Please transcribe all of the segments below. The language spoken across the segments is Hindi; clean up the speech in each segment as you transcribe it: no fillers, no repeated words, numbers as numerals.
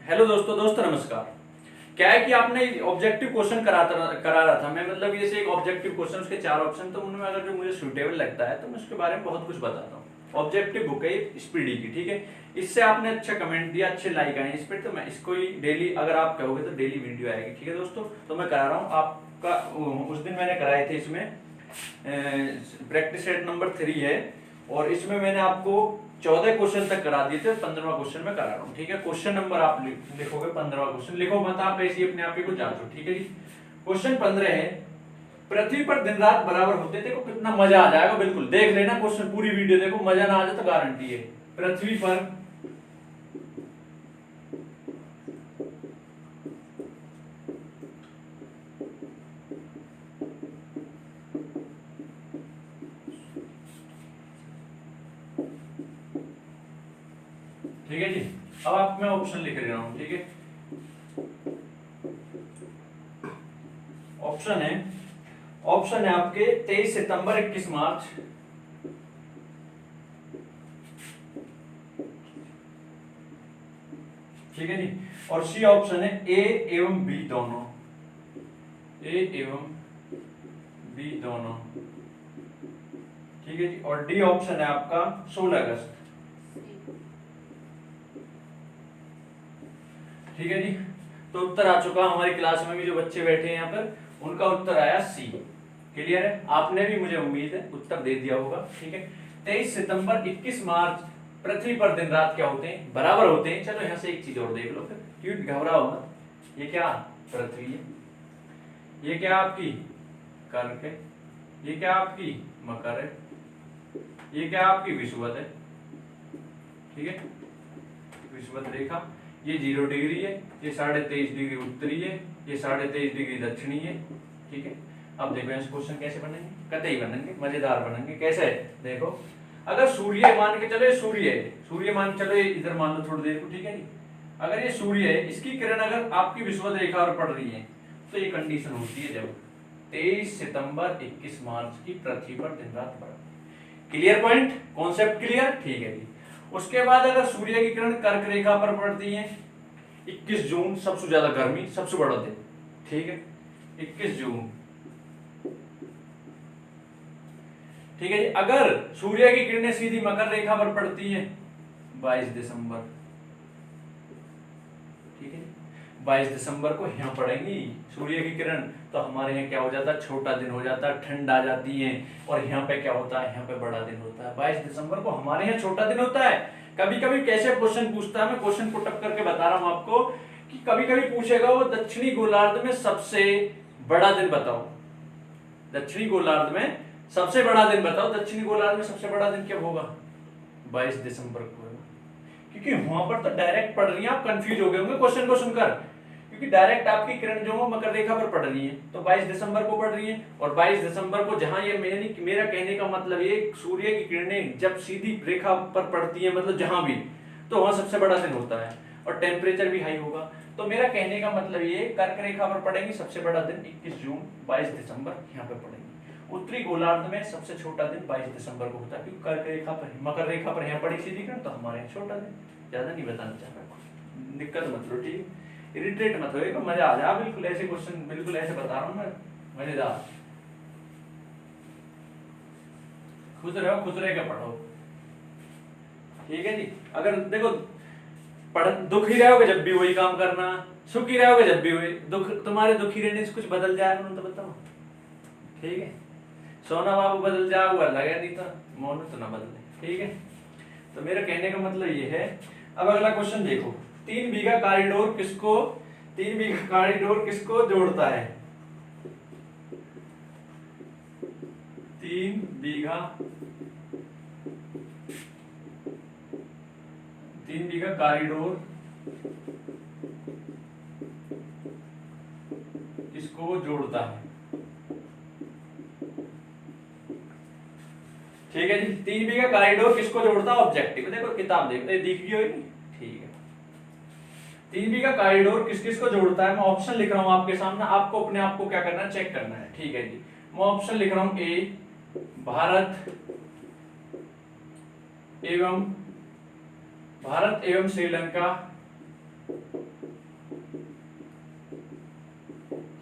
हेलो दोस्तों नमस्कार। क्या है कि आपने ऑब्जेक्टिव क्वेश्चन करा रहा था मैं, मतलब ये से एक ऑब्जेक्टिव क्वेश्चन, उसके 4 ऑप्शन, तो उनमें अगर जो मुझे सुटेबल लगता है तो मैं उसके बारे में बहुत कुछ बताता हूँ। ऑब्जेक्टिव बुक है स्पीडी की, ठीक है। इससे आपने अच्छा कमेंट दिया, अच्छे लाइक आए इस पर, तो मैं इसको ही डेली, अगर आप कहोगे तो डेली वीडियो आएगी, ठीक है दोस्तों। तो मैं करा रहा हूँ आपका, उस दिन मैंने कराए थे इसमें प्रैक्टिस सेट नंबर 3 है, और इसमें मैंने आपको 14 क्वेश्चन तक करा दिए थे, 15वां क्वेश्चन में करा रहा हूँ, ठीक है। क्वेश्चन नंबर आप लिखोगे 15वां क्वेश्चन, लिखो मत आप ऐसे ही अपने आप ही को जांचो, ठीक है जी। क्वेश्चन 15 है, पृथ्वी पर दिन रात बराबर होते, देखो कितना मजा आ जाएगा, बिल्कुल देख लेना क्वेश्चन, पूरी वीडियो देखो, मजा ना आ जाए तो गारंटी है। पृथ्वी पर ठीक है जी। अब आप मैं ऑप्शन लिख रहा हूं, ठीक है। ऑप्शन है आपके 23 सितंबर 21 मार्च, ठीक है जी। और सी ऑप्शन है ए एवं बी दोनों, ए एवं बी दोनों, ठीक है जी। और डी ऑप्शन है आपका 16 अगस्त, ठीक है जी। तो उत्तर आ चुका, हमारी क्लास में भी जो बच्चे बैठे हैं यहाँ पर, उनका उत्तर आया सी। क्लियर है, आपने भी, मुझे उम्मीद है, उत्तर दे दिया होगा, ठीक है। 23 सितंबर 21 मार्च पृथ्वी पर दिन रात क्या होते हैं, बराबर होते हैं। चलो यहाँ से एक चीज और देख लो फिर, क्यों घबराओ मत। ये क्या पृथ्वी है, ये क्या आपकी कर्क है, ये क्या आपकी मकर है, ये क्या आपकी विषुवत है, ठीक है, विषुवत रेखा। ये 0 डिग्री है, ये 23.5 डिग्री उत्तरी है, ये 23.5 डिग्री दक्षिणी है, ठीक है। अब देखो इस क्वेश्चन कैसे बनेंगे, कतई बनेंगे, मजेदार बनेंगे। कैसे देखो, अगर सूर्य मान के चलो, सूर्य मान के चलो, इधर मान लो थोड़ी देर को, ठीक है जी। अगर ये सूर्य है, इसकी किरण अगर आपकी विषुवत रेखा पर पड़ रही है, तो ये कंडीशन होती है जब 23 सितंबर 21 मार्च की पृथ्वी पर दिन रात बराबर। क्लियर पॉइंट, कॉन्सेप्ट क्लियर, ठीक है जी। उसके बाद अगर सूर्य की किरण कर्क रेखा पर पड़ती है, 21 जून सबसे ज्यादा गर्मी, सबसे बड़ा दिन, ठीक है, 21 जून, ठीक है जी। अगर सूर्य की किरणें सीधी मकर रेखा पर पड़ती हैं, 22 दिसंबर, ठीक है, 22 दिसंबर को यहाँ पड़ेंगी सूर्य की किरण, तो हमारे यहाँ क्या हो जाता है, छोटा दिन हो जाता है, ठंड आ जाती है, और यहाँ पे क्या होता है, यहाँ पे बड़ा दिन होता है। 22 दिसंबर को हमारे यहाँ छोटा दिन होता है। कभी कभी कैसे क्वेश्चन पूछता है, मैं क्वेश्चन पुट अप करके बता रहा हूँ आपको, कि कभी कभी पूछेगा वो दक्षिणी गोलार्ध में सबसे बड़ा दिन बताओ, दक्षिणी गोलार्ध में सबसे बड़ा दिन बताओ। दक्षिणी गोलार्ध में सबसे बड़ा दिन कब होगा, 22 दिसंबर को होगा, क्योंकि वहां पर तो डायरेक्ट पड़ रही है, आप कंफ्यूज हो गए होंगे क्वेश्चन को सुनकर, क्योंकि डायरेक्ट आपकी किरण जो है मकर रेखा पर पड़ रही है, तो 22 दिसंबर को पड़ रही है। और 22 दिसंबर को जहां ये मेरा कहने का मतलब ये, सूर्य की किरणें जब सीधी रेखा पर पड़ती है, मतलब जहां भी, तो वहां सबसे बड़ा दिन होता है, और टेम्परेचर भी हाई होगा। तो मेरा कहने का मतलब ये, कर्क रेखा पर पड़ेंगी सबसे बड़ा दिन 21 जून, 22 दिसंबर यहाँ पे पड़ेंगी। उत्तरी गोलार्ध में सबसे छोटा दिन 22 दिसंबर को होता है, क्योंकि कर्क रेखा पर, मकर रेखा पर यहाँ पड़ी सीधी किरण, तो हमारे यहाँ छोटा दिन। ज्यादा नहीं बताना चाह रहा, दिक्कत मत लो, ठीक है, इरिटेट मत हो, मजा आ जाए। बिल्कुल ऐसे क्वेश्चन, बिल्कुल ऐसे बता रहा हूँ मैं, मजेदार। खुश रहो, खुश रह के पढ़ो, ठीक है जी। अगर देखो, दुखी रहोगे जब भी वही काम करना, सुखी रहोगे जब भी वही, दुख तुम्हारे दुखी रहने से कुछ बदल जाएगा तो बताओ, ठीक है। सोना बाबू बदल जाए वो अलग है, नहीं तो मोनू तो ना बदले, ठीक है। तो मेरा कहने का मतलब ये है। अब अगला क्वेश्चन देखो, 3 बीघा कॉरिडोर किसको जोड़ता है, 3 बीघा कॉरिडोर किसको जोड़ता है, ठीक है जी। 3 बीघा कॉरिडोर किसको जोड़ता है, ऑब्जेक्टिव देखो, किताब देखो, ये दिख गई होगी, ठीक है। 3 बीघा कॉरिडोर किस किस को जोड़ता है, मैं ऑप्शन लिख रहा हूं आपके सामने, आपको अपने आप को क्या करना है, चेक करना है, ठीक है जी। मैं ऑप्शन लिख रहा हूं, ए भारत एवं श्रीलंका,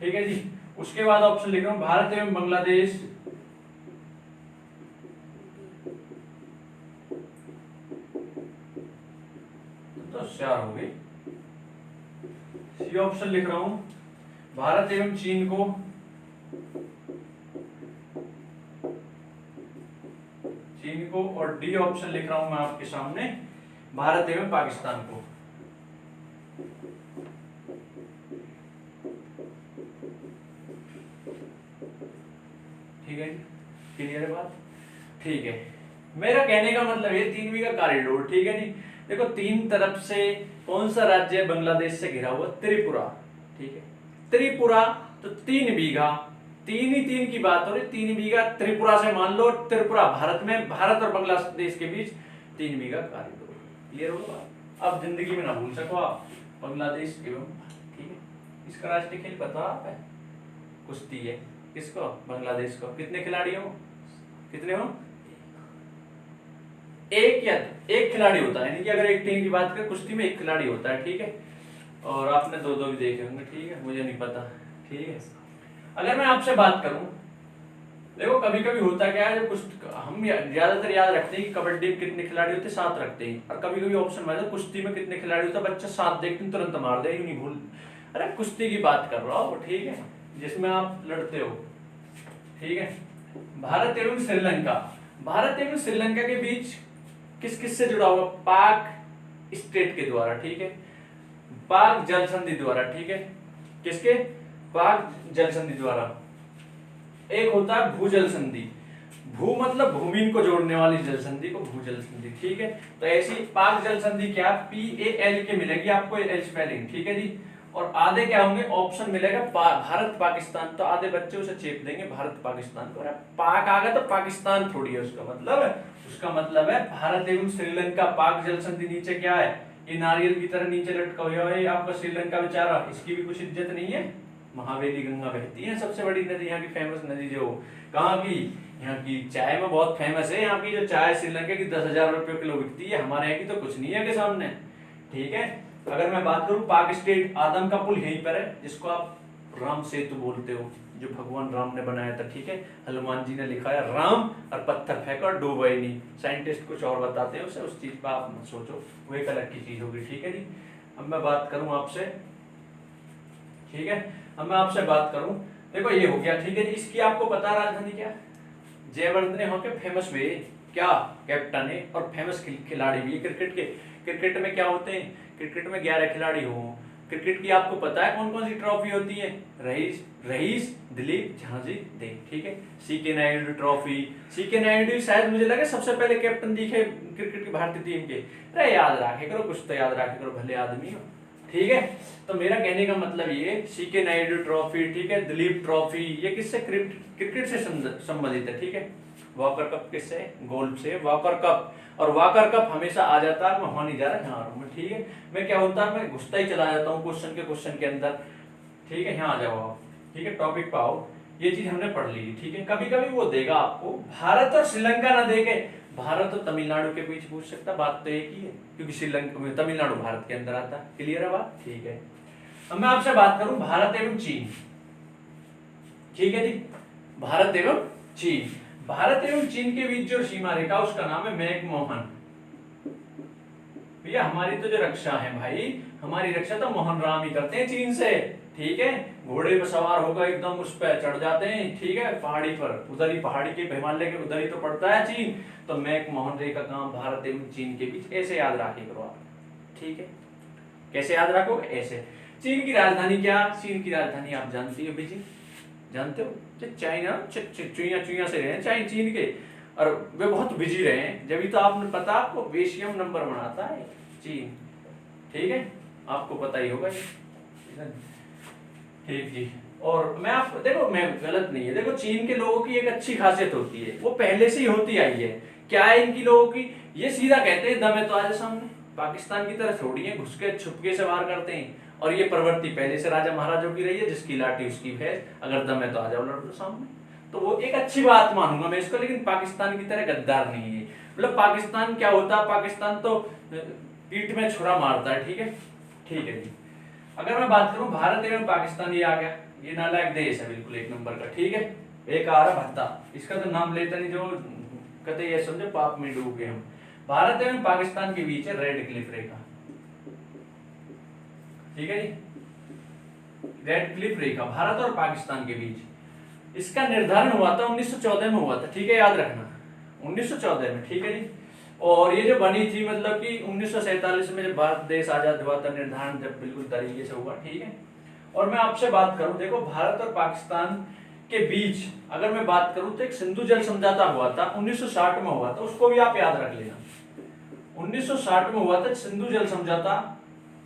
ठीक है जी। उसके बाद ऑप्शन लिख रहा हूं भारत एवं बांग्लादेश, तो होशियार हो गई। सी ऑप्शन लिख रहा हूं भारत एवं चीन को, और डी ऑप्शन लिख रहा हूं मैं आपके सामने भारत एवं पाकिस्तान को। ठीक है, क्लियर है बात? ठीक है, मेरा कहने का मतलब ये 3 बीघा कॉरिडोर, ठीक है जी। देखो 3 तरफ से कौन सा राज्य है बांग्लादेश से घिरा हुआ? त्रिपुरा, ठीक है। त्रिपुरा तो 3 बीघा, 3 ही 3 की बात हो रही, 3 बीघा त्रिपुरा से मान लो, त्रिपुरा भारत में, भारत और बांग्लादेश के बीच 3 बीघा कॉरिडोर। क्लियर होगा? अब जिंदगी में ना भूल सको आप बांग्लादेश एवं, ठीक है। इसका राष्ट्रीय खेल पता आप है? कुश्ती है। किसको? बांग्लादेश को। कितने खिलाड़ी हो? कितने हो? एक खिलाड़ी होता है, यानी कि अगर एक टीम की बात करें कुश्ती में 1 खिलाड़ी होता है, ठीक है। और आपने 2-2 भी देखे होंगे, ठीक है, मुझे नहीं पता, ठीक है। अगर मैं आपसे बात करूं, देखो कभी कभी होता क्या है, जब हम ज्यादातर याद रखते हैं कि कबड्डी में कितने खिलाड़ी होते हैं, 7 रखते हैं। और कभी कभी ऑप्शन में आता कुश्ती में कितने खिलाड़ी होते हैं, बच्चा 7 देखते हैं तुरंत मार दे, यूं नहीं भूल। अरे कुश्ती की बात कर रहा हूं, ठीक है, जिसमें आप लड़ते हो, ठीक है। भारत एवं श्रीलंका, भारत एवं श्रीलंका के बीच किस किस से जुड़ा हुआ? पाक स्टेट के द्वारा, ठीक है, पाक जल संधि द्वारा, ठीक है। किसके? पाक जल संधि द्वारा। एक होता है भूजल संधि, भू मतलब भूमि को जोड़ने वाली जल संधि को भूजल संधि, ठीक है। तो ऐसी पाक जल संधि क्या? PAL के मिलेगी आपको स्पेलिंग, ठीक है जी। और आधे क्या होंगे? ऑप्शन मिलेगा भारत पाकिस्तान, तो आधे बच्चे उसे चेप देंगे भारत पाकिस्तान को। पाक आ गया तो पाकिस्तान थोड़ी है उसका मतलब है, उसका मतलब है भारत एवं श्रीलंका पाक जल संधि। नीचे क्या है? ये नारियल की तरह नीचे लटका हुआ है आपका श्रीलंका बेचारा, इसकी भी कुछ इज्जत नहीं है। महावेली गंगा बहती है, सबसे बड़ी नदी, यहाँ की फेमस नदी जो कहाँ की? यहाँ की चाय में बहुत फेमस है। यहाँ की जो चाय श्रीलंका की 10,000 रुपये किलो बिकती है, हमारे यहाँ की तो कुछ नहीं है के सामने, ठीक है। अगर मैं बात करूं पाक स्टेट, आदम का पुल यहीं पर है, जिसको आप राम सेतु बोलते हो, जो भगवान राम ने बनाया था, ठीक है। हनुमान जी ने लिखा है राम और पत्थर फेंका और डूबा ही नहीं। साइंटिस्ट कुछ और बताते हैं उसे, उस चीज पर आप मत सोचो, वो एक अलग की चीज होगी, ठीक है जी। अब मैं बात करूं आपसे, ठीक है, अब मैं आपसे बात करूं, देखो ये हो गया, ठीक है जी। इसकी आपको पता राजधानी क्या? जयवर्धने यहाँ के फेमस वे क्या कैप्टन है और फेमस खिलाड़ी भी क्रिकेट के। क्रिकेट में क्या होते हैं? क्रिकेट में 11 खिलाड़ी हो। क्रिकेट की आपको पता है कौन कौन सी ट्रॉफी होती है? रईस, दिलीप, झांसी, दे, ठीक है। C K Naidu trophy, C K Naidu शायद मुझे लगे सबसे पहले कैप्टन दिखे क्रिकेट की भारतीय टीम के। अरे याद रखे करो, कुछ तो याद रखे करो, भले आदमी हो, ठीक है। तो मेरा कहने का मतलब ये सीके नायडू ट्रॉफी, ठीक है, दिलीप ट्रॉफी, ये किससे? क्रिकेट से संबंधित है, ठीक है। वॉकर कप किससे? गोल्फ से, वॉकर कप। और वॉकर कप हमेशा आ जाता है, मैं वहां नहीं जा रहा, यहाँ आ रहा हूँ, ठीक है। मैं क्या होता है, मैं घुसता ही चला जाता हूँ क्वेश्चन के अंदर, ठीक है। यहाँ आ जाओ आप, ठीक है, टॉपिक पे आओ। ये चीज हमने पढ़ ली, ठीक है। कभी कभी वो देगा आपको भारत और श्रीलंका ना देके भारत और तमिलनाडु के बीच पूछ सकता, बात तो एक ही है, क्योंकि श्रीलंका, तमिलनाडु भारत के अंदर आता है। क्लियर है बात? ठीक है। अब मैं आपसे बात करूं भारत एवं चीन, ठीक है जी। भारत एवं चीन, भारत एवं चीन के बीच जो सीमा रेखा उसका नाम है मैकमोहन। भैया हमारी तो जो रक्षा है भाई, हमारी रक्षा तो मोहन राम ही करते हैं चीन से, ठीक है। घोड़े पर सवार होकर एकदम उस पर चढ़ जाते हैं, ठीक है, पहाड़ी पर, उधर ही पहाड़ी के हिमालय के उधर ही तो पड़ता है चीन। तो मैकमोहन रेखा कहाँ? भारत एवं चीन के बीच। ऐसे याद रखे करो आप, ठीक है। कैसे याद रखोगे? ऐसे। चीन की राजधानी क्या? चीन की राजधानी आप जानती हो बीजिंग, जानते हो? चाइना, चुईया से रहे हैं चीन के, और वे बहुत बिजी रहे हैं, जब तो आपने पता, आपको वेशियम नंबर बनाता है चीन, ठीक है, आपको पता ही होगा, ठीक जी। और मैं आप देखो, मैं गलत नहीं है, देखो चीन के लोगों की एक अच्छी खासियत होती है, वो पहले से ही होती आई है। क्या है इनकी लोगों की? ये सीधा कहते हैं दम है तो आ जाओ सामने, पाकिस्तान की तरह थोड़ी है घुस के छुपके से वार करते हैं। और ये प्रवृत्ति पहले से राजा महाराजों की रही है, जिसकी लाठी उसकी भैंस, अगर दम है तो आ जाओ लड़ लो सामने। तो वो एक अच्छी बात मानूंगा मैं इसको, लेकिन पाकिस्तान की तरह गद्दार नहीं है। मतलब पाकिस्तान क्या होता है? पाकिस्तान तो पीठ में छुरा मारता है, ठीक है, ठीक है जी। अगर मैं बात करूं भारत एवं पाकिस्तान, ये आ गया, ये नालायक देश है बिल्कुल एक नंबर का, ठीक है। बेकार है भत्ता, इसका तो नाम लेता नहीं, जो कहते ये समझे पाप में डूब गए हम। भारत एवं पाकिस्तान के बीच है रेड क्लिफ रेखा, ठीक है जी, रेड क्लिफ रेखा भारत और पाकिस्तान के बीच। इसका निर्धारण हुआ था 1914 में हुआ था, ठीक है, याद रखना 1914 में, ठीक है जी। और ये जो बनी थी मतलब कि 1947 में जब भारत देश आजाद हुआ था, निर्धारण जब बिल्कुल तरीके से हुआ, ठीक है। और मैं आपसे बात करूं, देखो भारत और पाकिस्तान के बीच अगर मैं बात करूं तो एक सिंधु जल समझौता हुआ था 1960 में हुआ था, उसको भी आप याद रख लेना। 1960 में हुआ था सिंधु जल समझौता।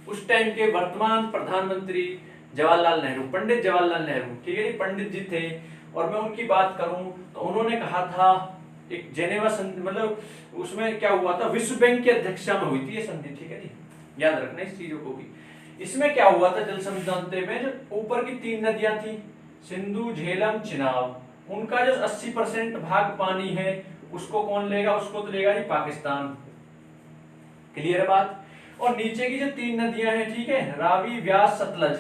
उस टाइम के वर्तमान प्रधानमंत्री जवाहरलाल नेहरू, पंडित जवाहरलाल नेहरू, ठीक है जी, पंडित जी थे। और मैं उनकी बात करूं तो उन्होंने कहा था एक जेनेवा संधि, मतलब उसमें क्या हुआ था, विश्व बैंक की अध्यक्षता में हुई थी ये संधि, ठीक है जी, याद रखना इस चीजों को भी। इसमें क्या हुआ था, जल समझौते में जो ऊपर की 3 नदियां थी, सिंधु, झेलम, चिनाब, उनका जो 80% भाग पानी है उसको कौन लेगा, उसको तो लेगा जी पाकिस्तान। क्लियर है बात। और नीचे की जो 3 नदियां हैं, ठीक है, रावी, व्यास, सतलज,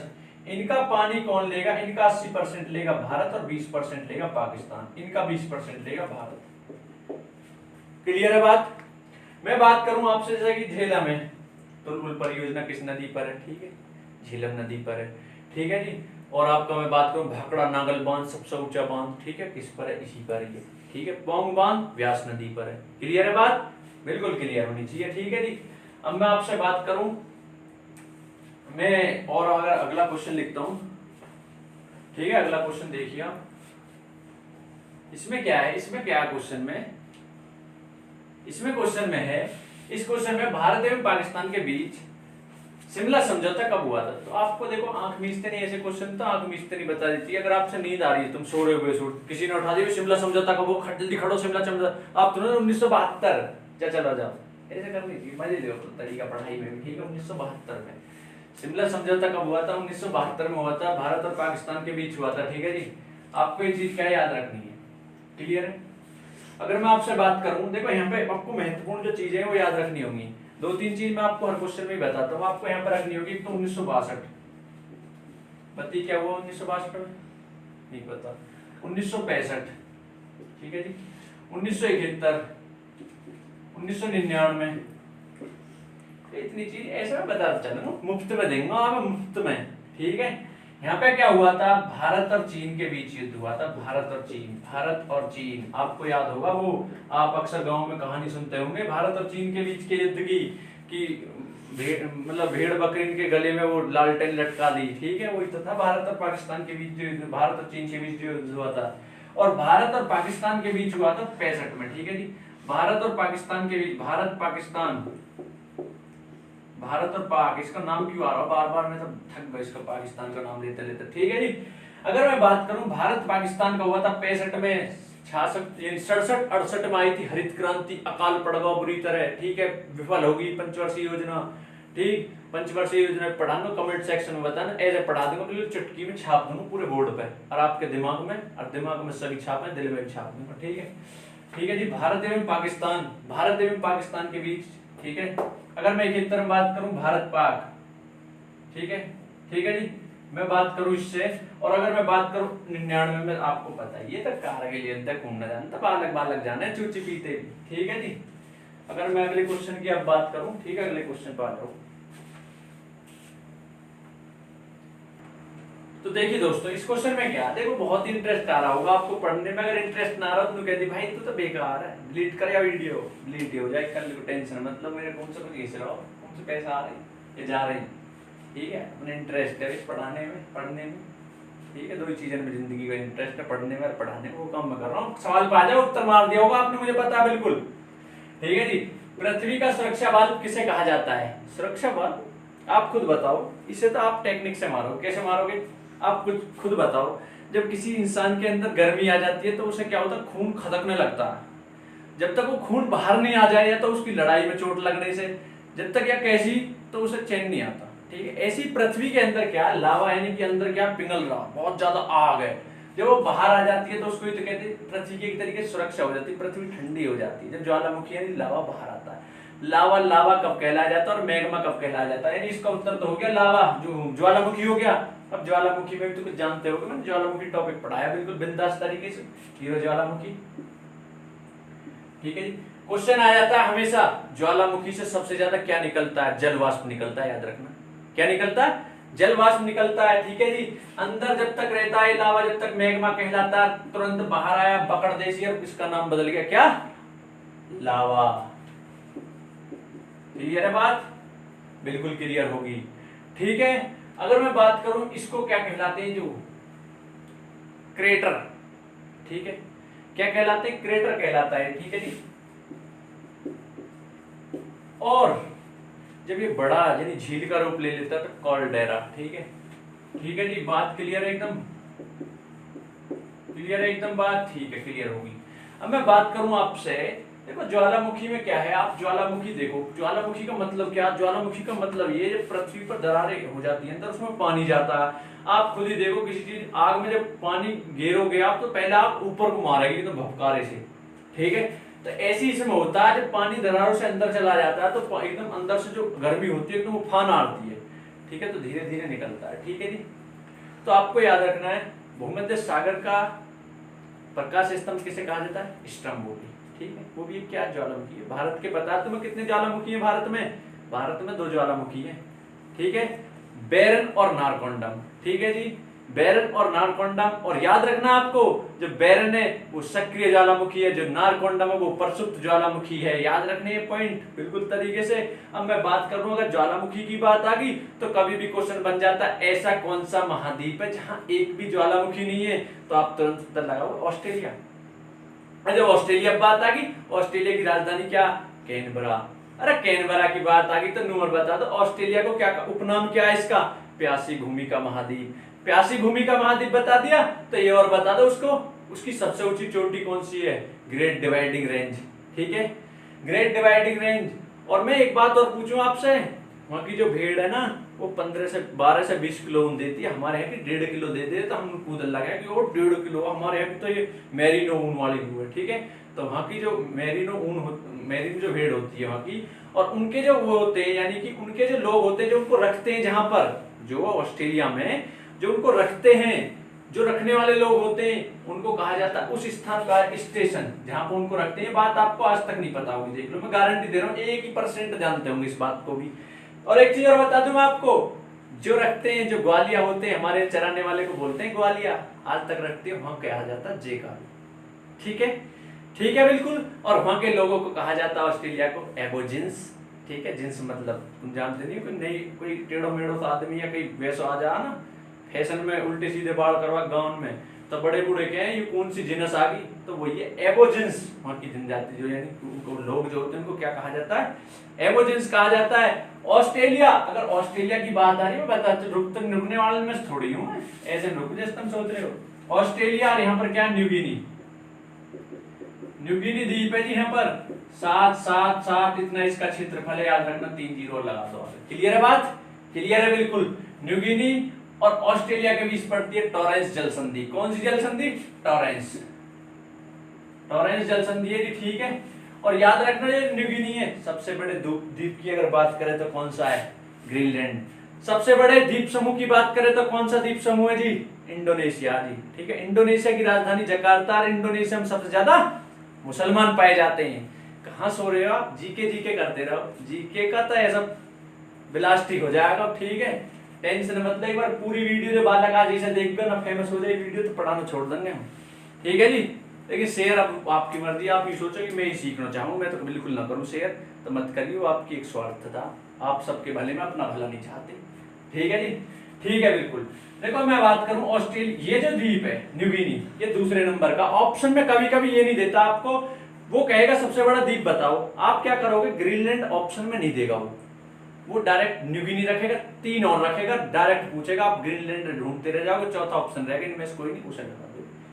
इनका पानी कौन लेगा, इनका 80% लेगा भारत और 20% लेगा पाकिस्तान, इनका 20% लेगा भारत। क्लियर है बात। मैं बात करूं आपसे जैसे कि झेलम है, तुलबुल परियोजना किस नदी पर है, ठीक है, झेलम नदी पर है, ठीक है जी। और आपका मैं बात करूं भाखड़ा नागल बांध, सबसे ऊंचा बांध, ठीक है, किस पर है, इसी पर है, ठीक है, पौंग बांध व्यास नदी पर है। क्लियर है बात, बिल्कुल क्लियर होनी चाहिए, ठीक है जी। अब मैं आपसे बात करूं, मैं और अगर अगला क्वेश्चन लिखता हूं, ठीक है, अगला क्वेश्चन देखिए आप, इसमें क्या है, इसमें क्या क्वेश्चन में, इसमें क्वेश्चन में है, इस क्वेश्चन में भारत एवं पाकिस्तान के बीच शिमला समझौता कब हुआ था। तो आपको देखो आंख मीचते नहीं, ऐसे क्वेश्चन तो आंख मीचते नहीं बता देती है। अगर आपसे नींद आ रही है, तुम सो रहे हुए, किसी ने उठा दिया शिमला समझौता कब हुआ, जल्दी खड़ो शिमला समझौता, आप तुरंत 1972 चला जाओ, ऐसे करनी चाहिए, मजे लो तरीका पढ़ाई में भी, ठीक है। 1972 में शिमला समझौता कब हुआ था, 1972 में हुआ था, भारत और पाकिस्तान के बीच हुआ था, ठीक है जी। आपको ये चीज क्या याद रखनी है, क्लियर है। अगर मैं आपसे बात करूं, देखो यहाँ पे आपको महत्वपूर्ण जो चीजें हैं वो याद रखनी होंगी। 2-3 चीज मैं आपको हर क्वेश्चन में बताता हूँ, आपको यहाँ पर रखनी होगी। तो 1962 बताइए क्या हुआ 1962 में, नहीं पता। 1965, ठीक है जी। 1971, 1999, इतनी चीज ऐसे में बताता चलूं, मुफ्त में देंगे आप, मुफ्त में, ठीक है। यहाँ पे क्या हुआ था, भारत और चीन के बीच युद्ध हुआ था, भारत और चीन, भारत और चीन, आपको याद होगा वो, आप अक्सर गांव में कहानी सुनते होंगे भारत और चीन के बीच के युद्ध की, कि मतलब भेड़ बकरी के गले में वो लालटेन लटका दी, ठीक है, वही तो था भारत और पाकिस्तान के बीच जो, भारत और चीन के बीच जो युद्ध हुआ था। और भारत और पाकिस्तान के बीच हुआ था 65 में, ठीक है जी। भारत और पाकिस्तान के बीच, भारत पाकिस्तान, भारत और पाक, इसका नाम क्यों आ रहा है बार बार, मैं तो थक गया इसका पाकिस्तान का नाम लेते लेते, ठीक है जी। अगर मैं बात करूं भारत पाकिस्तान का हुआ था 65 में, 66 यानी 67-68 में आई थी हरित क्रांति, अकाल पड़ गया बुरी तरह, ठीक है, विफल होगी पंचवर्षीय योजना, ठीक। पंचवर्षीय योजना पढ़ा लो, कमेंट सेक्शन में बताना, ऐसे पढ़ा दूंगा बिल्कुल चुटकी में छाप दूंगा पूरे बोर्ड पे, और आपके दिमाग में, और दिमाग में सभी छापे, दिल में भी छाप दूंगा, ठीक है, ठीक है जी। भारत एवं पाकिस्तान, भारत एवं पाकिस्तान के बीच, ठीक है। अगर मैं एक तरफ बात करूं भारत पाक, ठीक है, ठीक है जी, मैं बात करूं इससे। और अगर मैं बात करूं 99 में, आपको पता है ये तो कारगिल युद्ध घूमना जानता, बालक बालक जाने चूची पीते, ठीक है जी। अगर मैं अगले क्वेश्चन की अब बात करूं, ठीक है, अगले क्वेश्चन पर आ जाऊं, तो देखिए दोस्तों इस क्वेश्चन में क्या, देखो बहुत ही इंटरेस्ट आ रहा होगा आपको पढ़ने में। अगर इंटरेस्ट ना आ रहा तो कहती भाई तू तो बेकार है, डिलीट कर या वीडियो डिलीट हो जाए, कर लो, टेंशन मतलब मेरे कौन सा कुछ घिस रहा हो, कौन से पैसा आ रहे हैं ये जा रहे हैं, ठीक है। अपने इंटरेस्ट है इस पढ़ाने में, पढ़ने में, ठीक है। 2 ही चीजें में जिंदगी का इंटरेस्ट है, पढ़ने में और पढ़ाने में, वो काम मैं कर रहा हूँ। सवाल पा जाओ, उत्तर मार दिया होगा आपने, मुझे पता है बिल्कुल, ठीक है जी। पृथ्वी का सुरक्षा बल किसे कहा जाता है, सुरक्षा बल आप खुद बताओ, इसे तो आप टेक्निक से मारोगे, कैसे मारोगे आप खुद बताओ। जब किसी इंसान के अंदर गर्मी आ जाती है तो उसे क्या होता है, खून खदकने लगता है। जब तक वो खून बाहर नहीं आ जाए, या तो उसकी लड़ाई में चोट लगने से, जब तक या कैसी, तो उसे चैन नहीं आता, ठीक है। ऐसी पृथ्वी के अंदर क्या लावा, यानी कि अंदर क्या पिघल रहा, बहुत ज्यादा आग है, जब वो बाहर आ जाती है तो उसको तो कहते हैं पृथ्वी की एक तरीके से सुरक्षा हो जाती है, पृथ्वी ठंडी हो जाती है। जब ज्वालामुखी यानी लावा बाहर आता है, लावा कब कहलाया जाता है और मैग्मा कब कहलाया जाता है, यानी इसका उत्तर तो हो गया लावा, जो ज्वालामुखी हो गया, अब ज्वालामुखी में भी तो कुछ जानते होगे, मैंने ज्वालामुखी टॉपिक पढ़ाया बिल्कुल बिंदास तरीके से। हीरो ज्वालामुखी, ठीक है जी। क्वेश्चन आ जाता है हमेशा, ज्वालामुखी से सबसे ज्यादा क्या निकलता है? जल वाष्प निकलता है, याद रखना। क्या निकलता है? जल वाष्प निकलता है, ठीक है जी। अंदर जब तक रहता है लावा, जब तक मैग्मा कहलाता है, तुरंत बाहर आया बकड़ देसी, अब इसका नाम बदल गया, क्या? लावा। क्लियर है बात? बिल्कुल क्लियर होगी, ठीक है। अगर मैं बात करूं, इसको क्या कहलाते हैं? जो क्रेटर, ठीक है, क्या कहलाते हैं? क्रेटर कहलाता है, ठीक है जी। और जब ये बड़ा यानी झील का रूप ले लेता है तो कॉल्डेरा, ठीक है, ठीक है जी। बात क्लियर है एकदम? क्लियर है एकदम बात? ठीक है, क्लियर होगी। अब मैं बात करूं आपसे, देखो ज्वालामुखी में क्या है, आप ज्वालामुखी देखो, ज्वालामुखी का मतलब क्या? ज्वालामुखी का मतलब ये जब पृथ्वी पर दरारें हो जाती हैं अंदर, उसमें पानी जाता है। आप खुद ही देखो, किसी चीज आग में जब पानी घेरोगे आप, तो पहले आप ऊपर को मारेगी तो भपकारे से, ठीक है। तो ऐसे ही इसमें होता है, जब पानी दरारों से अंदर चला जाता है तो एकदम अंदर से जो गर्मी होती है एकदम उफान आती है, ठीक है, तो धीरे धीरे निकलता है, ठीक है जी। तो आपको याद रखना है, भूमध्य सागर का प्रकाश स्तंभ किसे कहा जाता है? स्ट्रम्बोली, ठीक है। वो भी क्या? ज्वालामुखी है। भारत के पदार्थ में कितने ज्वालामुखी है? भारत में 2 ज्वालामुखी है, ठीक है, बेरन और नारकोंडम, ठीक है जी। बेरन और नारकोंडम, और याद रखना आपको, जो बेरन है वो सक्रिय ज्वालामुखी है, जो नारकोंडम है वो प्रसुप्त ज्वालामुखी है। याद रखने ये पॉइंट बिल्कुल तरीके से। अब मैं बात कर रहा हूं, अगर ज्वालामुखी की बात आ गई तो कभी भी क्वेश्चन बन जाता है, ऐसा कौन सा महाद्वीप है जहां एक भी ज्वालामुखी नहीं है? तो आप तुरंत उत्तर लगाओ, ऑस्ट्रेलिया। जब ऑस्ट्रेलिया बात आ गई, ऑस्ट्रेलिया की राजधानी क्या? कैनबरा। अरे कैनबरा की बात आ गई तो नंबर बता दो, ऑस्ट्रेलिया को क्या उपनाम क्या है इसका? प्यासी भूमि का महाद्वीप। प्यासी भूमि का महाद्वीप बता दिया, तो ये और बता दो उसको, उसकी सबसे ऊंची चोटी कौन सी है? ग्रेट डिवाइडिंग रेंज, ठीक है, ग्रेट डिवाइडिंग रेंज। और मैं एक बात और पूछूं आपसे, वहां की जो भेड़ है ना, वो 12 से 20 किलो ऊन देती है, हमारे यहाँ की 1.5 किलो दे दे, तो हम कूद लगा कि वो 1.5 किलो, हमारे यहाँ की तो ये मेरिनो ऊन वाली हुई है, ठीक है। तो वहाँ की जो मेरिनो जो भेड़ होती है वहाँ की, और उनके जो वो होते हैं, यानी कि उनके जो लोग होते हैं जो उनको रखते हैं, जहां पर जो ऑस्ट्रेलिया में जो उनको रखते हैं, जो रखने वाले लोग होते हैं, उनको कहा जाता है उस स्थान का स्टेशन जहां पर उनको रखते हैं। बात आपको आज तक नहीं पता होगी, देख लो, मैं गारंटी दे रहा हूँ 1% जानते होंगे इस बात को भी। और एक चीज और बता दूं मैं आपको, जो रखते हैं, जो ग्वालिया होते हैं, हमारे चराने वाले को बोलते हैं ग्वालिया, आज तक रखते हैं, वहां कहा जाता है जेका, ठीक है, ठीक है, बिल्कुल। और वहां के लोगों को कहा जाता है ऑस्ट्रेलिया को एबोजिन्स, ठीक है। जिन्स मतलब तुम जानते नहीं, कोई नहीं, कोई टेढ़ो मेढ़ो सा आदमी या कोई वैसा आ जा ना, फैशन में उल्टे सीधे बाल करवा गाउन में, तो बड़े बूढ़े कहे ये कौन सी जिनस आ गई, तो वो ये एबोजिन्स, वहां की जनजाति जो, यानी उनको लोग जो होते हैं उनको क्या कहा जाता है? एबोजिन्स कहा जाता है। ऑस्ट्रेलिया, अगर ऑस्ट्रेलिया की बात आ रही है, मैं बताता हूं, रुकने वाले में थोड़ी हूं मैं, ऐसे रुक जैसे तुम सोच रहे हो। ऑस्ट्रेलिया, और यहाँ पर क्या? न्यूगिनी, न्यूगिनी द्वीप है जी, यहाँ पर 7 इतना इसका क्षेत्रफल है, याद रखना, 3 जीरो लगा दो। क्लियर है बात? क्लियर है बिल्कुल। न्यूगिनी और ऑस्ट्रेलिया के बीच पड़ती है टॉरेंस जल संधि। कौन सी जल संधि? टॉरेंस, टॉरेंस जल संधि है जी, ठीक है। और याद रखना ये न्यूगिनी है। सबसे बड़े द्वीप की अगर बात करें तो कौन सा है? ग्रीनलैंड। सबसे बड़े द्वीप समूह की बात करें तो कौन सा द्वीप समूह है जी? इंडोनेशिया जी, ठीक है। इंडोनेशिया की राजधानी जकार्ता, और इंडोनेशिया में सबसे ज्यादा मुसलमान पाए जाते हैं। कहां सो रहे हो आप? जीके करते रहो, जीके का तो ऐसा ब्लास्टिक हो जाएगा, ठीक है, टेंशन मतलब। एक बार पूरी वीडियो जो बालक आज इसे देखकर ना फेमस हो जाए वीडियो, तो पढ़ाना छोड़ देंगे हम, ठीक है जी। लेकिन शेयर अब आपकी मर्जी, आप ये सोचो कि मैं ही सीखना चाहूँ, मैं तो बिल्कुल ना करूँ शेयर, तो मत करिए, वो आपकी एक स्वार्थता, आप सबके भले में अपना भला नहीं चाहते, ठीक है जी, ठीक है, बिल्कुल। देखो मैं बात करूं ऑस्ट्रेलिया, ये जो द्वीप है न्यूगिनी, ये दूसरे नंबर का ऑप्शन में कभी कभी ये नहीं देता आपको, वो कहेगा सबसे बड़ा द्वीप बताओ, आप क्या करोगे? ग्रीनलैंड ऑप्शन में नहीं देगा वो डायरेक्ट न्यूगिनी रखेगा, 3 और रखेगा, डायरेक्ट पूछेगा, आप ग्रीनलैंड ढूंढते रह जाओगे, चौथा ऑप्शन रहेगा, इनमें से कोई नहीं पूछेगा।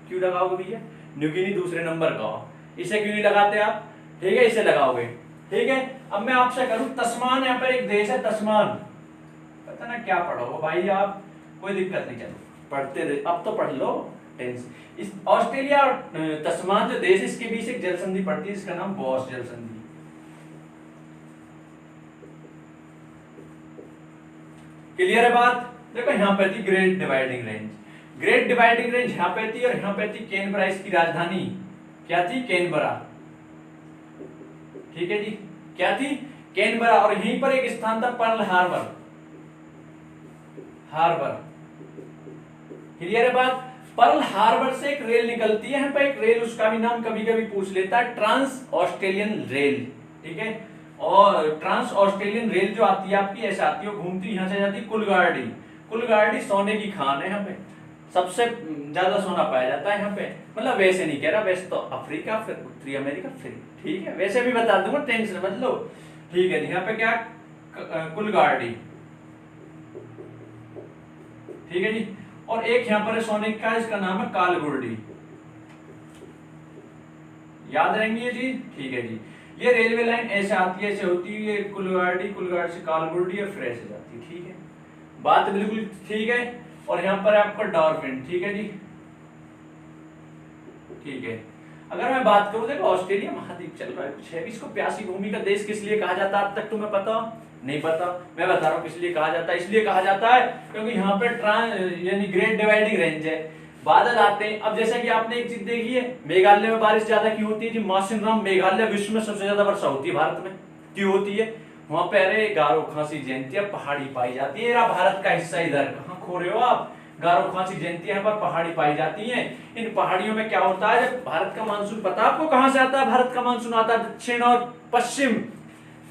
क्यों लगाओगे भैया? न्यूगिनी दूसरे नंबर का, इसे क्यों नहीं लगाते आप? ठीक है, इसे लगाओगे, ठीक है। अब मैं आपसे करूं तस्मान, यहाँ पर एक देश है तस्मान, पता ना क्या पढ़ोगे भाई आप, कोई दिक्कत नहीं, चलो पढ़ते रहे, अब तो पढ़ लो टेंस। इस ऑस्ट्रेलिया और तस्मान जो देश, इसके बीच एक जल संधि पड़ती है, इसका नाम बॉस जल संधि। क्लियर है बात? देखो यहाँ पे थी great dividing range, great dividing range यहाँ पे थी, और यहाँ पे थी कैनबरा, इसकी राजधानी क्या थी, कैनबरा। ठीक है जी, क्या थी, कैनबरा। और यहीं पर एक स्थान था पर्ल हार्बर, हार्बर। क्लियर है बात। पर्ल हार्बर से एक रेल निकलती है यहाँ पे, एक रेल, उसका भी नाम कभी कभी पूछ लेता है, ट्रांस ऑस्ट्रेलियन रेल। ठीक है, और ट्रांस ऑस्ट्रेलियन रेल जो आती है आपकी ऐसे आती है, घूमती यहाँ से जाती है कुलगाड़ी। कुलगाड़ी सोने की खान है यहाँ पे, सबसे ज्यादा सोना पाया जाता है यहाँ पे। मतलब वैसे नहीं कह रहा, वैसे तो अफ्रीका, फिर उत्तरी अमेरिका, फिर ठीक है, वैसे भी बता दूंगा, टेंशन मत लो। ठीक है, यहाँ पे क्या, कुलगाड़ी। ठीक है जी, और एक यहाँ पर है सोने का, इसका नाम है कालगुर्डी। याद रहेंगी ये चीज। ठीक है जी, ये रेलवे लाइन ऐसे आती है, ऐसे होती है, ये कुलगाड़ी, कुलगाड़ी से कालगुर्डी और फिर ऐसे जाती है। ठीक है, बात बिल्कुल ठीक है। और यहाँ पर है आपका डॉल्फिन। ठीक है जी, ठीक है। अगर मैं बात करूं, देखो ऑस्ट्रेलिया महाद्वीप चल रहा है, कुछ है, इसको प्यासी भूमि का देश किस लिए कहा जाता है, अब तक तुम्हें पता नहीं पता, मैं बता रहा हूँ किस लिए कहा जाता है। इसलिए कहा जाता है क्योंकि यहाँ पे यानी ग्रेट डिवाइडिंग रेंज है, बादल आते हैं। अब जैसे कि आपने एक चीज देखी है, मेघालय में बारिश ज्यादा क्यों होती है जी, मौसम मेघालय विश्व में सबसे ज्यादा वर्षा होती है भारत में, क्यों होती है, वहां पे अरे गारो खासी जयंती पहाड़ी पाई जाती है। भारत का हिस्सा इधर कहाँ खो रहे हो आप, गारो खासी जयंती यहाँ पर पहाड़ी पाई जाती है। इन पहाड़ियों में क्या होता है, जब भारत का मानसून, पता आपको कहां से आता है, भारत का मानसून आता है दक्षिण और पश्चिम,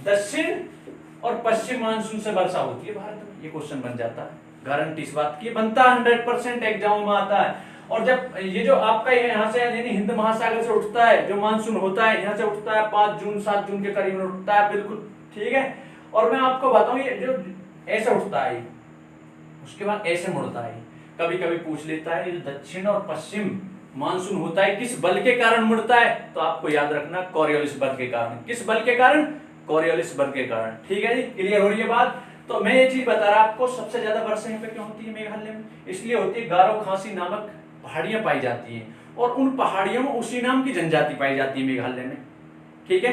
दक्षिण और पश्चिम मानसून से वर्षा होती है भारत में। ये क्वेश्चन बन जाता है, गारंटी इस बात की बनता है, 100% एग्जाम में आता है। और जब ये जो आपका यहाँ से यानी हिंद महासागर से उठता है, जो मानसून होता है यहाँ से उठता है 5 जून 7 जून के करीब उठता है, बिल्कुल ठीक है। और मैं आपको बताऊं, ये जो ऐसे उठता है, उसके बाद ऐसे मुड़ता है, कभी कभी पूछ लेता है जो दक्षिण और पश्चिम मानसून होता है किस बल के कारण मुड़ता है, तो आपको याद रखना कोरियोलिस बल के कारण। किस बल के कारण, कोरियोलिस बल के कारण। ठीक है जी, क्लियर हो रही है बात। तो मैं ये चीज बता रहा आपको, सबसे ज्यादा वर्षा यहाँ पे क्यों होती है मेघालय में, इसलिए होती है गारो खासी नामक पहाड़ियां पाई जाती हैं, और उन पहाड़ियों में उसी नाम की जनजाति पाई जाती है मेघालय में। ठीक है,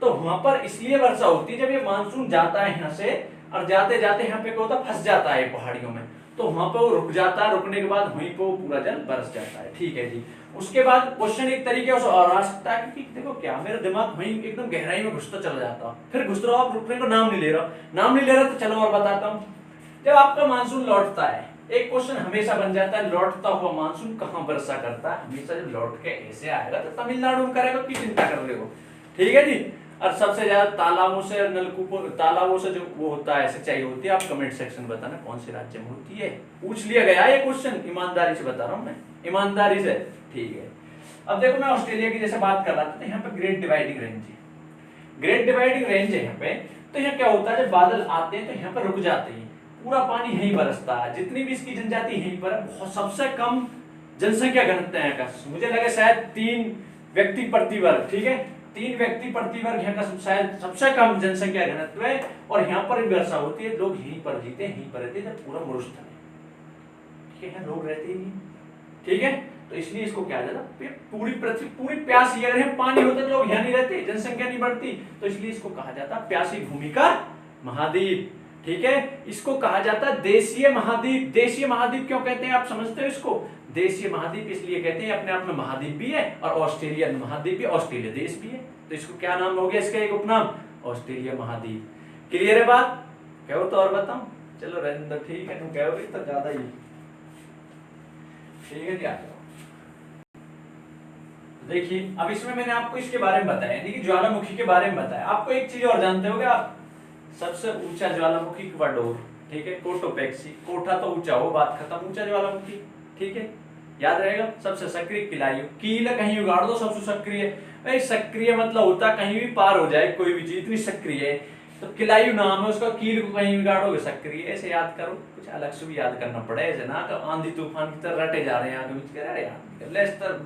तो वहां पर इसलिए वर्षा होती है, जब ये मानसून जाता है यहाँ से, और जाते जाते यहाँ पे क्या होता है, फंस जाता है पहाड़ियों में, तो वहां पे वो रुक जाता है, रुकने के बाद वहीं पे वो पूरा जल बरस जाता है। ठीक है जी, उसके बाद क्वेश्चन एक तरीके से और आ सकता है कि देखो क्या, मेरा दिमाग वहीं एकदम गहराई में घुसता चला जाता, फिर घुस रहा, आप रुकने को नाम नहीं ले रहा, तो चलो और बताता हूँ। जब आपका मानसून लौटता है, एक क्वेश्चन हमेशा बन जाता है, लौटता हुआ मानसून कहाँ वर्षा करता है, हमेशा जब लौट के ऐसे आएगा तो तमिलनाडु में करेगा, की चिंता कर रहे हो। ठीक है जी, और सबसे ज्यादा तालाबों से और नलकूपों, तालाबों से जो वो होता है सिंचाई होती है, आप कमेंट सेक्शन बताना कौन से राज्य में होती है, पूछ लिया गया ये क्वेश्चन, ईमानदारी से बता रहा हूं मैं, ईमानदारी से। ठीक है, अब देखो मैं ऑस्ट्रेलिया की जैसे बात कर रहा था, तो यहाँ पे ग्रेट डिवाइडिंग रेंज है, ग्रेट डिवाइडिंग रेंज है यहाँ पे। तो यहाँ क्या होता है, जब बादल आते हैं तो यहाँ पर रुक जाते हैं, पूरा पानी यहीं बरसता है, जितनी भी इसकी जनजाति यहीं पर है, बहुत सबसे कम जनसंख्या घनत्व है का, मुझे लगे शायद 3 व्यक्ति प्रति वर्ग। ठीक है, 3 व्यक्ति प्रति वर्ग यहाँ का शायद सबसे कम जनसंख्या घनत्व है, और यहाँ पर वर्षा होती है, लोग यहीं पर जीते, यहीं पर रहते हैं, पूरा मरुस्थल है। ठीक है, लोग रहते ही नहीं। ठीक है, तो इसलिए इसको क्या जाता, पूरी पृथ्वी पूरी प्यासी, अगर यहाँ पानी होता तो लोग यहाँ नहीं रहते, जनसंख्या नहीं बढ़ती, तो इसलिए इसको कहा जाता प्यासी भूमि का महाद्वीप। ठीक है, इसको कहा जाता है देशीय महाद्वीप। देशीय महाद्वीप क्यों कहते हैं, आप समझते हो इसको, देशीय महाद्वीप इसलिए कहते हैं, अपने आप में महाद्वीप भी है, और ऑस्ट्रेलियन महाद्वीप भी, ऑस्ट्रेलिया देश भी है, तो इसको क्या नाम हो गया, इसका एक उपनाम ऑस्ट्रेलिया महाद्वीप। क्लियर है बात, कहो तो और बताऊं, चलो रविंद्र ठीक है, तुम कहोगे तो ज्यादा ही ठीक है। क्या देखिए, अब इसमें मैंने आपको इसके बारे में बताया, यानी कि ज्वालामुखी के बारे में बताया। आपको एक चीज और जानते होगे आप, सबसे ऊंचा ज्वालामुखी क्वाडोर। ठीक है, कोटोपैक्सी, कोठा तो ऊंचा हो, बात खत्म, ऊंचा ज्वालामुखी। ठीक है, याद रहेगा। सबसे सक्रिय किलायु, कील कहीं उगाड़ दो, सबसे सक्रिय। भाई सक्रिय मतलब होता है कहीं भी पार हो जाए कोई भी चीज, इतनी सक्रिय है, तो किलायु नाम है उसका, कील को कहीं उगाड़ोगे सक्रिय। ऐसे याद करो, कुछ अलग से भी याद करना पड़े, ऐसे ना तो आंधी तूफान की तरह रटे जा रहे हैं आगे बीच, अरे याद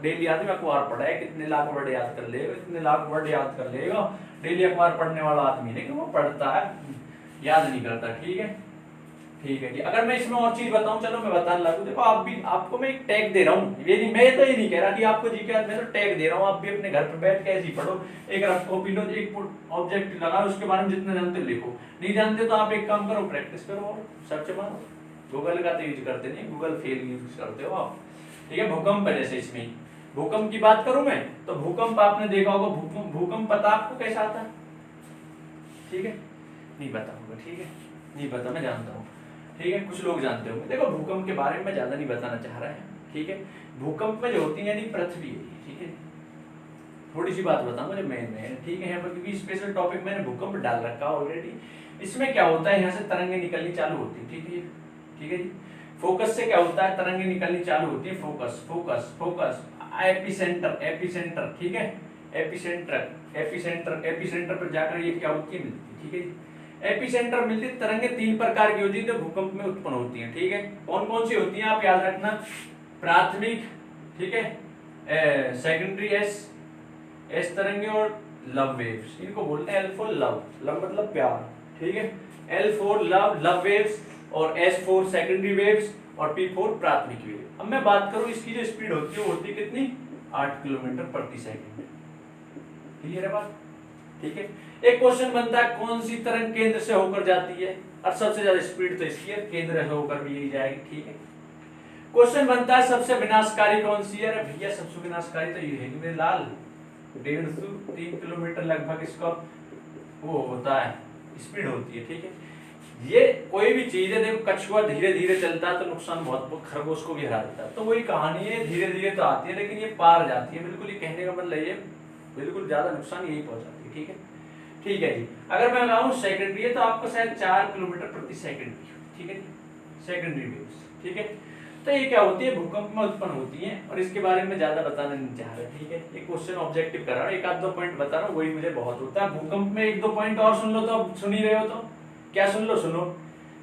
डेली आदमी अखबार पढ़ा है, कितने लाख वर्ड याद कर लेगा, इतने लाख वर्ड याद कर लेगा डेली अखबार पढ़ने वाला आदमी, लेकिन वो पढ़ता है, याद नहीं करता। ठीक है, ठीक है जी। अगर मैं इसमें और चीज बताऊं, चलो मैं बताने लगूं, देखो आप भी, आपको मैं एक टैग दे रहा हूँ, ये नहीं, मैं तो ये नहीं कह रहा कि आपको जी के, मैं तो टैग दे रहा हूँ, आप भी अपने घर पे बैठ के ऐसे ही पढ़ो, एक रफ कॉपी लो, एक ऑब्जेक्ट लगा, उसके बारे में जितना जानते लिखो, नहीं जानते तो आप एक काम करो, प्रैक्टिस करो और सर्च मारो, गूगल का तो यूज करते नहीं, गूगल फेल यूज करते हो आप, ठीक है। भूकंप है जैसे इसमें, भूकंप की बात करूं मैं तो भूकंप आपने देखा होगा, भूकंप पता आपको कैसा आता है, ठीक है, नहीं पता होगा, ठीक है, नहीं पता, मैं जानता हूँ, ठीक है, कुछ लोग जानते होंगे। देखो भूकंप के बारे में मैं ज्यादा नहीं बताना चाह रहा है, ठीक है। भूकंप में जो होती है यानी पृथ्वी, ठीक है, थोड़ी सी बात बताऊंगा जो मेन है, ठीक है, यहाँ पर क्योंकि स्पेशल टॉपिक मैंने भूकंप डाल रखा ऑलरेडी। इसमें क्या होता है, यहाँ से तरंगे निकलनी चालू होती है, ठीक है, ठीक है जी। फोकस से क्या होता है, तरंगे निकलनी चालू होती है, focus focus focus, epicentre epicentre, ठीक है, एपिसेंटर एपिसेंटर एपिसेंटर पर जाकर ये क्या होती है, मिलती है, ठीक है जी। एपिसेंटर मिलती है, तरंगे 3 प्रकार की होती है जो भूकंप में उत्पन्न होती हैं, ठीक है। कौन कौन सी होती हैं आप याद रखना, प्राथमिक, ठीक है, सेकेंडरी एस तरंगे और लव वेव्स, इनको बोलते हैं L फॉर लव, लव मतलब प्यार, ठीक है, L for love, love waves, और S फॉर सेकेंडरी वेव्स, और P फॉर प्राथमिक वेव। अब मैं बात करूं इसकी जो स्पीड होती है वो होती है कितनी, 8 किलोमीटर प्रति सेकंड, क्लियर है बात, ठीक है। एक क्वेश्चन बनता है कौन सी तरंग केंद्र से होकर जाती है, और सबसे ज्यादा स्पीड तो इसकी है, केंद्र से होकर भी यही जाएगी, ठीक है। क्वेश्चन बनता है सबसे विनाशकारी कौन सी है, अरे भैया सबसे विनाशकारी तो ये है कि मेरे लाल 1.5 से 3 किलोमीटर लगभग इसका वो होता है, स्पीड होती है, ठीक है। ये कोई भी चीज है, देखो कछुआ धीरे धीरे चलता है तो नुकसान बहुत, खरगोश को भी हरा देता है, तो वही कहानी है, धीरे धीरे तो आती है लेकिन ये पार जाती है, बिल्कुल, ये कहने का मतलब ये बिल्कुल ज्यादा नुकसान यही पहुंचाती है, ठीक है, ठीक है जी। अगर मैं लगाऊं सेकेंडरी है तो आपको शायद 4 किलोमीटर प्रति सेकंड, ठीक है, सेकेंडरी वेव्स, ठीक है। तो ये क्या होती है, भूकंप में उत्पन्न होती है, और इसके बारे में ज्यादा बताना नहीं चाह रहा, ठीक है। ये क्वेश्चन ऑब्जेक्टिव कर रहा हूं, एक आध दो पॉइंट बता रहा हूं, वही मुझे बहुत होता है। भूकंप में एक दो पॉइंट और सुन लो, तो अब सुन ही रहे हो तो क्या सुन लो, सुनो,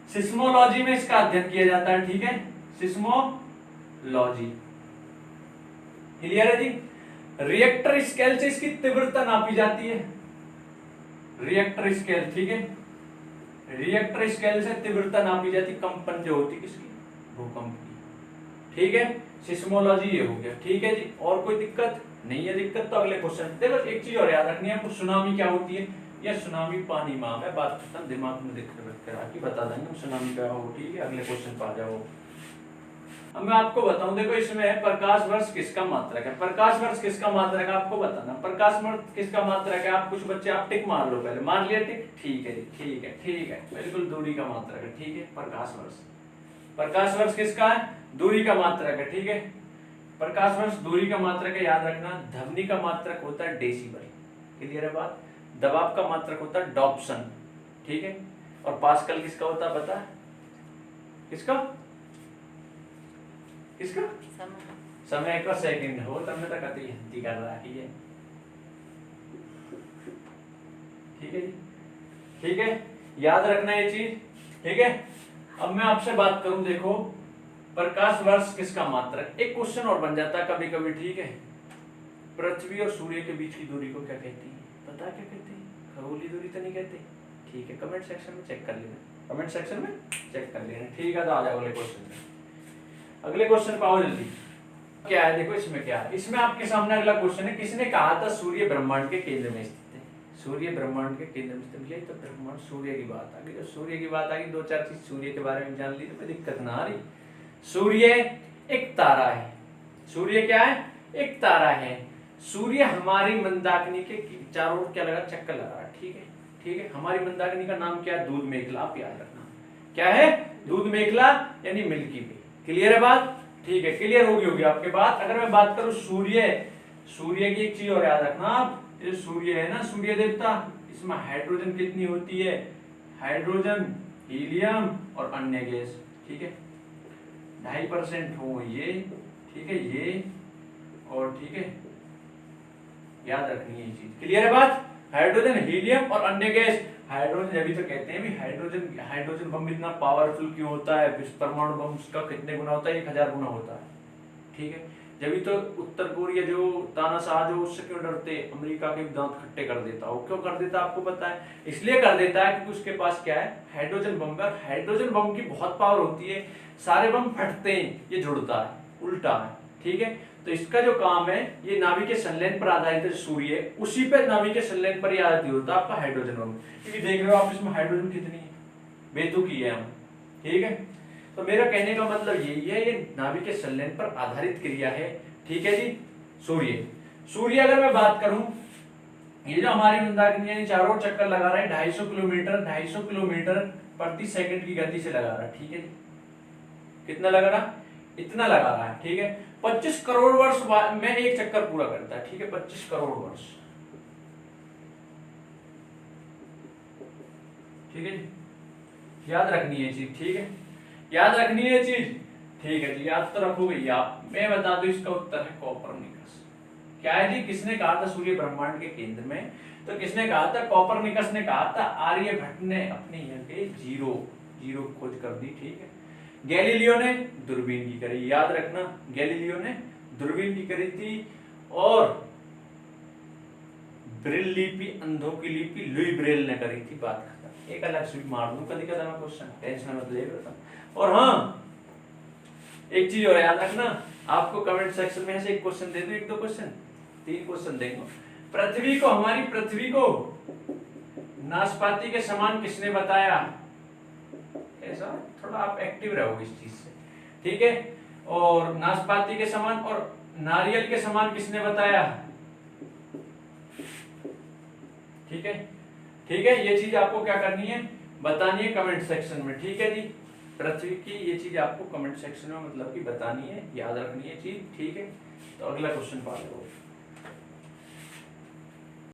सिस्मोलॉजी में इसका अध्ययन किया जाता है, ठीक है, सिस्मोलॉजी, क्लियर है जी। रिएक्टर स्केल से इसकी तीव्रता नापी जाती है, रिएक्टर स्केल, ठीक है, रिएक्टर स्केल से तीव्रता नापी जाती, कंपन जो होती किसकी, भूकंप की, ठीक है। सिस्मोलॉजी ये हो गया, ठीक है जी। और कोई दिक्कत नहीं है, दिक्कत तो अगले क्वेश्चन। देखो एक चीज और याद रखनी है आपको, सुनामी क्या होती है, या सुनामी पानी माम है, बात खत्म, दिमाग में दिक्कत बता देंगे सुनामी क्या हो, ठीक है, अगले क्वेश्चन पर आ जाओ। अब मैं आपको बताऊं, देखो इसमें प्रकाश वर्ष किसका मात्रक है, प्रकाश वर्ष किसका मात्रक है आपको बताना, प्रकाश वर्ष किसका मात्रक है, आप कुछ बच्चे आप टिक मार लो पहले, मार लिया टिक, ठीक है जी, ठीक है, ठीक है, बिल्कुल दूरी का मात्रक है, ठीक है, प्रकाश वर्ष, प्रकाश वर्ष किसका है, दूरी का मात्रक है, ठीक है, प्रकाश वर्ष दूरी का मात्रक है, याद रखना। ध्वनि का मात्रक होता है डेसिबल, क्लियर है बात। दबाव का मात्रक होता है डॉप्सन, ठीक है, और पास्कल किसका होता है पता है, किसका किसका, समय का सेकंड हो, तब मैं तक हिंदी कर रहा है, ठीक है जी, ठीक है, याद रखना ये चीज, ठीक है। अब मैं आपसे बात करूं, देखो प्रकाश वर्ष किसका मात्रक, एक क्वेश्चन और बन जाता है कभी कभी, ठीक है। पृथ्वी और सूर्य के बीच की दूरी को क्या कहती है, पता क्या कहती है, खगोलीय दूरी तो नहीं कहते, ठीक है, कमेंट सेक्शन में चेक कर लेना, कमेंट सेक्शन में चेक कर लेना, ठीक है। तो आ जाओ अगले क्वेश्चन में, अगले क्वेश्चन पे आओ जल्दी। क्या है देखो इसमें क्या है, इसमें आपके सामने अगला क्वेश्चन है, किसने कहा था सूर्य ब्रह्मांड के केंद्र में स्थित है, सूर्य ब्रह्मांड के केंद्र में स्थित, यही तो ब्रह्मांड, सूर्य की बात आ गई, तो सूर्य की बात आ गई, दो चार चीज सूर्य के बारे में जान ली तो कोई दिक्कत ना आ रही। सूर्य एक तारा है, सूर्य क्या है, एक तारा है। सूर्य हमारी मंदाकिनी के चारों ओर क्या लगा, चक्कर लगा, ठीक है, ठीक है। हमारी मंदाकिनी का नाम क्या है, दूध मेखला, आप याद रखना, क्या है, दूध मेखला यानी मिल्की वे, क्लियर है बात, ठीक है, क्लियर होगी आपके बात। अगर मैं बात करूं सूर्य, सूर्य की एक चीज और याद रखना आप, ये सूर्य है ना, सूर्य देवता, इसमें हाइड्रोजन कितनी होती है, हाइड्रोजन, हीलियम और अन्य गैस, ठीक है, 2.5% हो ये, ठीक है, ये और, ठीक है, याद रखनी है ये चीज, क्लियर है बात। हाइड्रोजन, हीलियम और अन्य गैस, हाइड्रोजन अभी तो कहते हैं भी हाइड्रोजन, हाइड्रोजन बम इतना पावरफुल क्यों होता है, परमाणु बम का कितने गुना होता है, 1000 गुना होता है, ठीक है। जब तो उत्तर कोरिया जो तानाशाह जो उससे क्यों डरते, अमेरिका के दांत खट्टे कर देता, वो क्यों कर देता आपको पता है, इसलिए कर देता है क्योंकि उसके पास क्या है, हाइड्रोजन बम पर, हाइड्रोजन बम की बहुत पावर होती है, सारे बम फटते हैं, ये जुड़ता है, उल्टा है, ठीक है। तो इसका जो काम है, ये नाभिक के संलयन पर आधारित है, सूर्य उसी पे नाभिक के संलयन पर ही आधारित होता है आपका हाइड्रोजन बम, क्योंकि देख रहे हो आप इसमें हाइड्रोजन कितनी है, बेतुकी है हम, ठीक है। तो मेरा कहने का मतलब यही है, ये नाभिक के संलयन पर आधारित क्रिया है। ठीक है जी। सूर्य अगर मैं बात करूं, ये जो हमारी मंदाकिनी यानी चारों ओर चक्कर लगा रहा है 250 किलोमीटर प्रति सेकंड की गति से लगा रहा है। ठीक है जी। कितना लगा रहा, इतना लगा रहा है। ठीक है। 25 करोड़ वर्ष में एक चक्कर पूरा करता है। ठीक है, 25 करोड़ वर्ष। ठीक है जी, याद रखनी है चीज। ठीक है, याद रखनी है चीज। ठीक है जी, याद तो रखोगे ही आप। मैं बता दूं, इसका उत्तर है कोपरनिकस। क्या है जी, किसने कहा था सूर्य ब्रह्मांड के केंद्र में? तो किसने कहा था? कोपरनिकस ने कहा था। आर्यभट्ट ने अपने यहाँ पे जीरो खोज कर दी। ठीक है। गैलीलियो ने दूरबीन की करी, याद रखना, गैलीलियो ने दूरबीन की करी थी। और ब्रेल लिपि, अंधों की लिपि, लुई ब्रेल ने करी थी। बात खत्म। एक अलग से मार दूं कभी कदा मैं क्वेश्चन, टेंशन मत ले। और हाँ, एक चीज और याद रखना, आपको कमेंट सेक्शन में ऐसे एक क्वेश्चन दे दूं, 1-2 क्वेश्चन, 3 क्वेश्चन देंगे। पृथ्वी को, हमारी पृथ्वी को नाशपाती के समान किसने बताया? ऐसा थोड़ा आप एक्टिव रहोगे इस चीज से। ठीक है। और नाशपाती के समान और नारियल के समान किसने बताया? ठीक है। ठीक है, ये चीज आपको क्या करनी है, बतानी है कमेंट सेक्शन में। ठीक है जी। पृथ्वी की ये चीज आपको कमेंट सेक्शन में मतलब कि बतानी है, याद रखनी है चीज। ठीक है। तो अगला क्वेश्चन पा लो।